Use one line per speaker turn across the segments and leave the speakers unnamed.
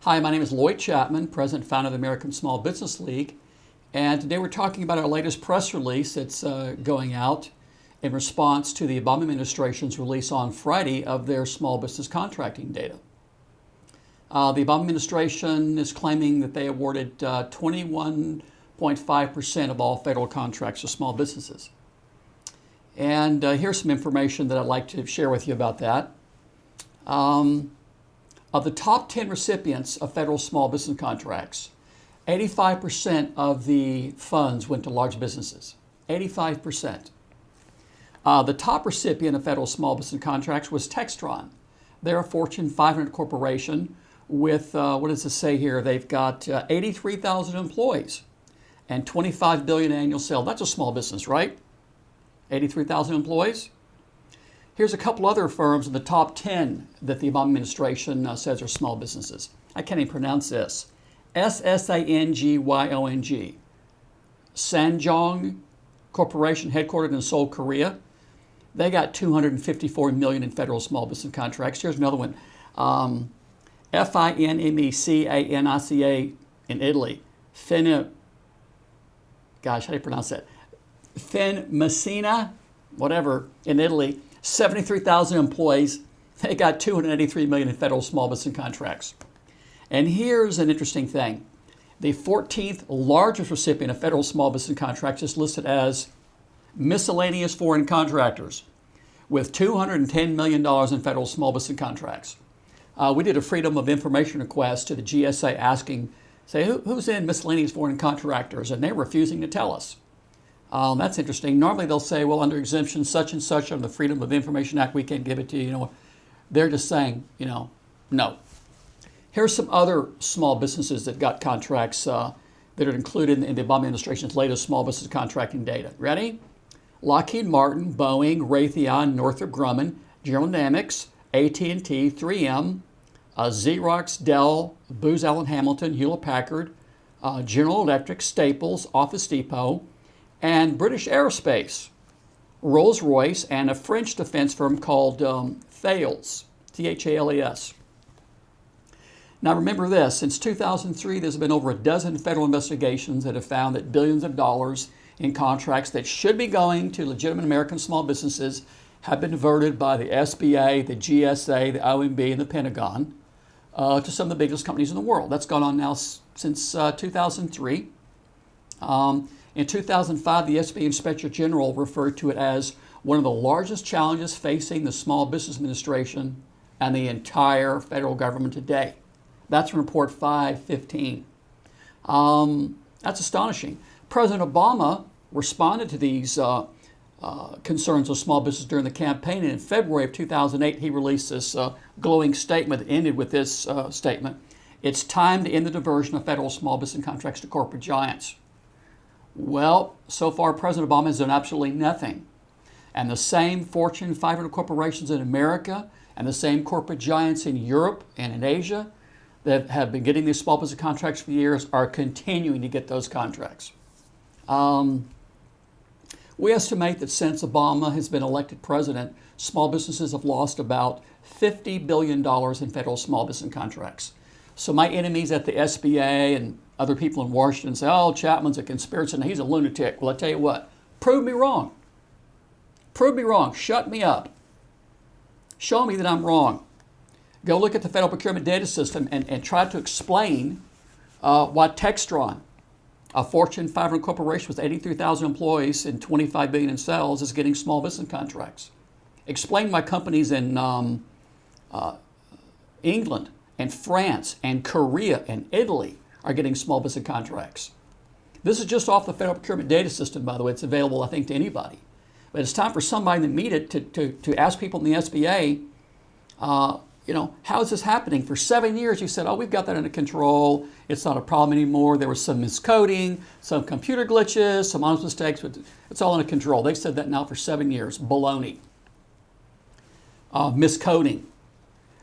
Hi, my name is Lloyd Chapman, President and founder of the American Small Business League. And today we're talking about our latest press release that's going out in response to the Obama administration's release on Friday of their small business contracting data. The Obama administration is claiming that they awarded 21.5% of all federal contracts to small businesses. And here's some information that I'd like to share with you about that. Of the top 10 recipients of federal small business contracts, 85% of the funds went to large businesses. 85%. The top recipient of federal small business contracts was Textron. They're a Fortune 500 corporation with, what does it say here? They've got 83,000 employees and $25 billion annual sale. That's a small business, right? 83,000 employees. Here's a couple other firms in the top 10 that the Obama administration says are small businesses. I can't even pronounce this. Sangyong. Sanjong Corporation, headquartered in Seoul, Korea. They got $254 million in federal small business contracts. Here's another one. Finmecanicia in Italy. Gosh, how do you pronounce that? Finmecina, whatever, in Italy. 73,000 employees. They got $283 million in federal small business contracts. And here's an interesting thing. The 14th largest recipient of federal small business contracts is listed as miscellaneous foreign contractors with $210 million in federal small business contracts. We did a Freedom of Information request to the GSA asking, say, who's in miscellaneous foreign contractors? And they're refusing to tell us. That's interesting. Normally they'll say, well, under exemption such and such under the Freedom of Information Act, we can't give it to you. They're just saying, no. Here's some other small businesses that got contracts that are included in the Obama administration's latest small business contracting data. Ready? Lockheed Martin, Boeing, Raytheon, Northrop Grumman, General Dynamics, AT&T, 3M, Xerox, Dell, Booz Allen Hamilton, Hewlett-Packard, General Electric, Staples, Office Depot, and British Aerospace, Rolls-Royce, and a French defense firm called Thales, Thales. Now remember this, since 2003, there's been over a dozen federal investigations that have found that billions of dollars in contracts that should be going to legitimate American small businesses have been diverted by the SBA, the GSA, the OMB, and the Pentagon to some of the biggest companies in the world. That's gone on now since 2003. In 2005, the SBA Inspector General referred to it as one of the largest challenges facing the Small Business Administration and the entire federal government today. That's from Report 515. That's astonishing. President Obama responded to these concerns of small business during the campaign, and in February of 2008, he released this glowing statement that ended with this statement. It's time to end the diversion of federal small business contracts to corporate giants. Well, so far, President Obama has done absolutely nothing. And the same Fortune 500 corporations in America and the same corporate giants in Europe and in Asia that have been getting these small business contracts for years are continuing to get those contracts. We estimate that since Obama has been elected president, small businesses have lost about $50 billion in federal small business contracts. So my enemies at the SBA and other people in Washington say, oh, Chapman's a conspiracy and he's a lunatic. Well, I tell you what, prove me wrong. Prove me wrong. Shut me up. Show me that I'm wrong. Go look at the Federal Procurement Data System and try to explain why Textron, a Fortune 500 corporation with 83,000 employees and $25 billion in sales, is getting small business contracts. Explain why companies in England and France and Korea and Italy are getting small business contracts. This is just off the Federal Procurement Data System, by the way. It's available, I think, to anybody. But it's time for somebody to meet it to ask people in the SBA, how is this happening? For 7 years, you said, oh, we've got that under control. It's not a problem anymore. There was some miscoding, some computer glitches, some honest mistakes, but it's all under control. They've said that now for 7 years. Baloney. Miscoding.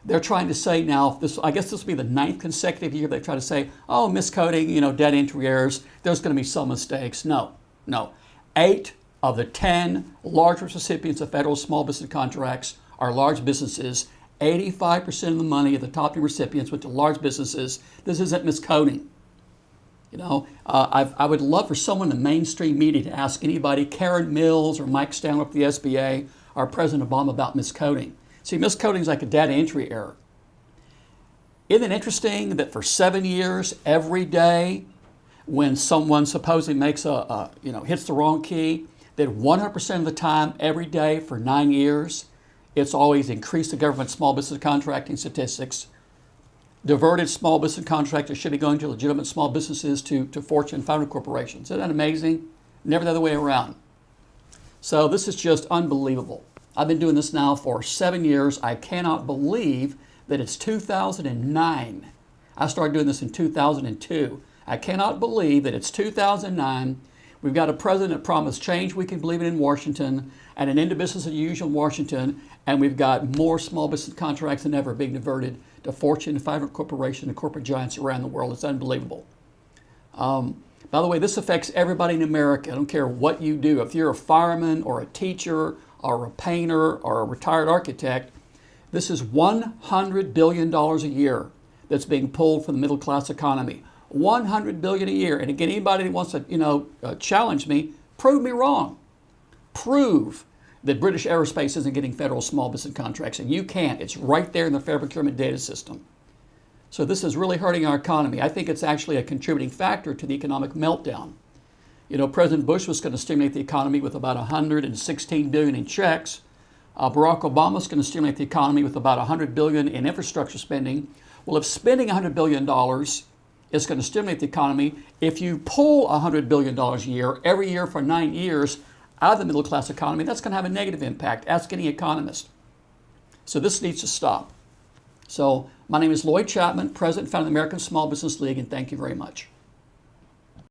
They're trying to say now, I guess this will be the 9th consecutive year they try to say, oh, miscoding, dead entry errors, there's going to be some mistakes. No. 8 of the 10 largest recipients of federal small business contracts are large businesses, 85% of the money of the top 10 recipients went to large businesses. This isn't miscoding. I would love for someone in the mainstream media to ask anybody, Karen Mills or Mike Stanley of the SBA or President Obama, about miscoding. See, miscoding is like a data entry error. Isn't it interesting that for 7 years, every day, when someone supposedly makes hits the wrong key, that 100% of the time, every day for 9 years, it's always increased the government small business contracting statistics, diverted small business contractors should be going to legitimate small businesses to Fortune 500 corporations. Isn't that amazing? Never the other way around. So this is just unbelievable. I've been doing this now for 7 years. I cannot believe that it's 2009. I started doing this in 2002. I cannot believe that it's 2009. We've got a president that promised change we can believe in Washington, and an end to business as usual in Washington, and we've got more small business contracts than ever being diverted to Fortune 500 corporations and corporate giants around the world. It's unbelievable. By the way, this affects everybody in America. I don't care what you do. If you're a fireman or a teacher or a painter or a retired architect, this is $100 billion a year that's being pulled from the middle class economy. $100 billion a year. And again, anybody that wants to, challenge me, prove me wrong. Prove that British Aerospace isn't getting federal small business contracts, and you can't. It's right there in the fair procurement data system. So this is really hurting our economy. I think it's actually a contributing factor to the economic meltdown. President Bush was going to stimulate the economy with about $116 billion in checks. Barack Obama is going to stimulate the economy with about $100 billion in infrastructure spending. Well, if spending $100 billion is going to stimulate the economy, if you pull $100 billion a year, every year for 9 years, out of the middle class economy, that's going to have a negative impact. Ask any economist. So this needs to stop. So my name is Lloyd Chapman, President and founder of the American Small Business League, and thank you very much.